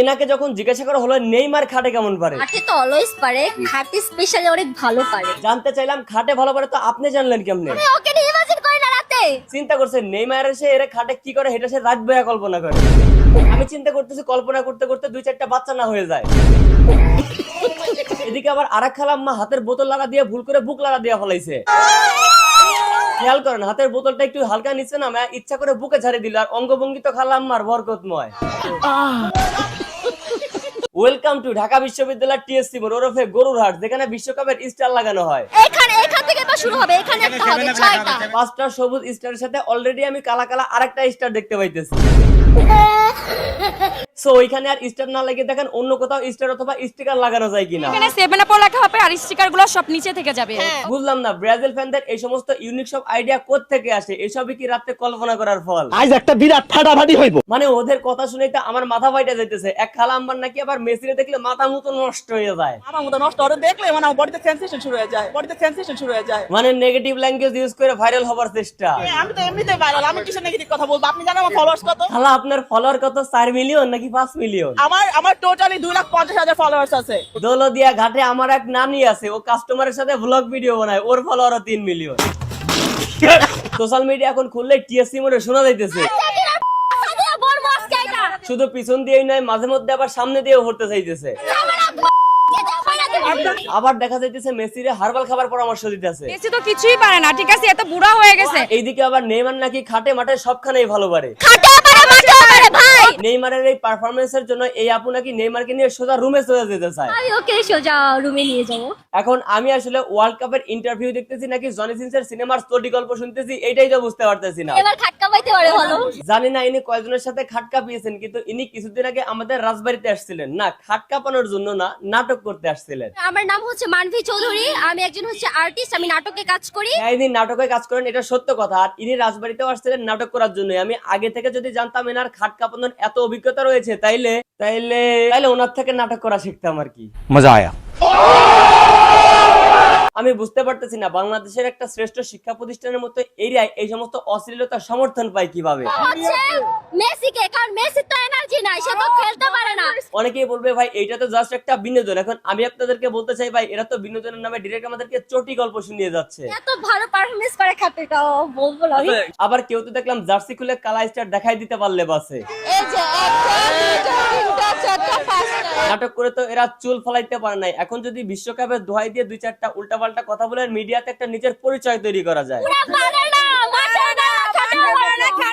এনাকে যখন জিজ্ঞাসা করা হলো নেইমার খাটে কেমন পারে, খাটে তো অলওয়েজ পারে, খাটে স্পেশালি অনেক ভালো পারে। জানতে চাইলাম খাটে ভালো পারে তো আপনি জানলেন কেমনে? আমি ওকে নিয়ে ইমাজিন করি না রাতে। চিন্তা করছে নেইমার এসে এর খাটে কি করে এটা সে রাত বয়া কল্পনা করে। আমি চিন্তা করতেছি কল্পনা করতে করতে 2-4টা বাচ্চা না হয়ে যায়। এদিকে আবার আরেক খালাম্মা হাতের বোতল লাগা দিয়ে ভুল করে বুক লাগা দিয়ে ফলাইছে। খেয়াল করেন হাতের বোতলটা একটু হালকা নিচে নামে ইচ্ছা করে বুকে ঝাড়ে দিল, আর অঙ্গভঙ্গি তো খালাম্মার বরকতময়। ওয়েলকাম টু ঢাকা বিশ্ববিদ্যালয় টিএসসি মোড় ওরফে গরুরহাট, যেখানে বিশ্বকাপের স্টার লাগানো হয়। এখান থেকে তো শুরু হবে, এখানে একটা হবে 6টা। 5টা সবুজ স্টারের সাথে অলরেডি আমি কালা কালা আরেকটা স্টার দেখতে পাইতেছি। সো ওইখানে আর স্টার না লাগিয়ে দেখেন অন্য কোথাও স্টার অথবা স্টিকার লাগানো যায় কিনা। এখানে 7 আপ লেখা হবে আর স্টিকারগুলো সব নিচে থেকে যাবে। বুঝলাম না ব্রাজিল ফ্যানদের এই সমস্ত ইউনিক সব আইডিয়া কোথা থেকে আসে? এসবই কি রাতে কল্পনা করার ফল? আজ একটা বিরাট ফাটাফাটি হইব। মানে ওদের কথা শুনেই তো আমার মাথা ফাইটা যাইতেছে। এক খালা আম্বার নাকি আবার মেসিরে দেখলে মাথা মতো নষ্ট হয়ে যায়। আমার মতো নষ্ট হতে দেখলে মানে আমার বডিতে সেন্সেশন শুরু হয়ে যায়। মানে নেগেটিভ ল্যাঙ্গুয়েজ ইউজ করে ভাইরাল হবার চেষ্টা। আমি তো এমনিতে ভাইরাল, আমি কিসের নেগেটিভ কথা বলবো? আপনি জানেন আমার ফলোয়ার্স কত? খালা আপনার ফলোয়ার কত? 4 মিলিয়ন নাকি 5 মিলিয়ন? আমার টোটালি 2,50,000 ফলোয়ার্স আছে। দৌলদিয়া ঘাটে আমার এক নানি আছে, ও কাস্টমারের সাথে ব্লগ ভিডিও বানায়, ওর ফলোয়ারও 3 মিলিয়ন। সোশ্যাল মিডিয়া এখন খুললে টিএসসি মোড়ে শোনা যাইতেছে। শুধু পিছন দিয়েই নয়, মাঝে মধ্যে আবার সামনে দিয়েও হতে চাইতেছে। আবার দেখা যাইতেছে মেসিরে হার্বাল খাবার পরামর্শ দিতেছে। মেসি তো কিছুই পারে না, ঠিক আছে, এত বুড়া হয়ে গেছে। এইদিকে আবার নেইমার নাকি খাটে মাঠে সবখানেই ভালো পারে। নেইমারের এই পারফরম্যান্সের জন্য এই আপু নাকি নেইমারকে নিয়ে সোজা রুমে চলে যেতে চায়। আমি ওকে সোজা রুমে নিয়ে যাব। এখন আমি আসলে ওয়ার্ল্ড কাপের ইন্টারভিউ দেখতেছি নাকি জনি সিনসের সিনেমার স্টোরি গল্প শুনতেছি, এইটাই তো বুঝতে পারতেছি না। এবার খাটকা পাইতে পারে ভালো। জানি না ইনি কয়জনের সাথে খাটকা পেয়েছেন, কিন্তু ইনি কিছুদিন আগে আমাদের রাজবাড়িতে আসছিলেন। না খাটকা পানোর জন্য না, নাটক করতে আসছিলেন। আমার নাম হচ্ছে মানভি চৌধুরী, আমি একজন হচ্ছে আর্টিস্ট, আমি নাটকে কাজ করি। হ্যাঁ ইনি নাটকে কাজ করেন, এটা সত্য কথা। আর ইনি রাজবাড়িতেও আসছিলেন নাটক করার জন্য। আমি আগে থেকে যদি জানতাম এনার খাটকা পানোর এত অভিজ্ঞতা রয়েছে তাইলে ওনার থেকে নাটক করা শিখতাম আর কি। মজা আয়া। আমি বুঝতে পারতেছি না বাংলাদেশের একটা শ্রেষ্ঠ শিক্ষা প্রতিষ্ঠানের মতো এরিয়ায় এই সমস্ত অশ্লীলতা সমর্থন পায় কিভাবে? হচ্ছে মেসিকে, কারণ মেসির তো এনার্জি নাই, সে তো খেলতে পারে না। অনেকেই বলবে ভাই এইটা তো জাস্ট একটা বিনোদন। এখন আমি আপনাদেরকে বলতে চাই ভাই এরা তো বিনোদনের নামে ডিরেক্ট আমাদেরকে চটি গল্প শুনিয়ে যাচ্ছে। এত ভালো পারফরম্যান্স করে খাতেটা বলবো না আমি। আবার কেউ তো দেখলাম জার্সি খুলে কালা স্টার দেখাই দিতে পারলে বাসে। এই যে 1 2 3 4 5টা নাটক করে তো এরা চুল ফলাইতে পারে নাই। এখন যদি বিশ্বকাপের দোহাই দিয়ে 2-4টা উল্টাপাল্টা কথা বলে মিডিয়াতে একটা নিজের পরিচয় তৈরি করা যায়।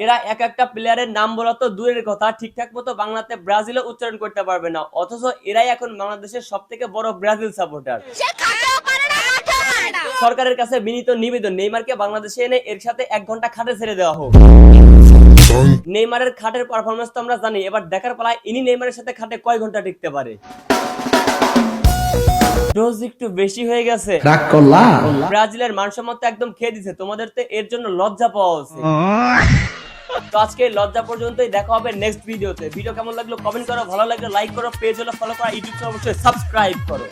এরা এক একটা প্লেয়ারের নাম বলা তো দূরের কথা, ঠিকঠাক মতো বাংলাতে ব্রাজিলও উচ্চারণ করতে পারবে না, অথচ এরাই এখন বাংলাদেশের সবথেকে বড় ব্রাজিল সাপোর্টার। সরকারের কাছে বিনীত নিবেদন, নেইমারকে বাংলাদেশে এনে এর সাথে 1 ঘন্টা খাটে ছেড়ে দেওয়া হোক। নেইমারের খাটের পারফরম্যান্স তো আমরা জানি, এবার দেখার পালায় ইনি নেইমারের সাথে খাটে কয় ঘন্টা টিকতে পারে। ডোজ একটু বেশি হয়ে গেছে। রাগ করলা? ব্রাজিলের মানসম্মত একদম খেয়ে দিছে, তোমাদের তো এর জন্য লজ্জা পাওয়া উচিত। তো আজকে লজ্জা পর্যন্তই, দেখা হবে নেক্সট ভিডিওতে। ভিডিও কেমন লাগলো কমেন্ট করো, ভালো লাগলে লাইক করো, পেজ হলো ফলো করো, ইউটিউব অবশ্যই সাবস্ক্রাইব করো।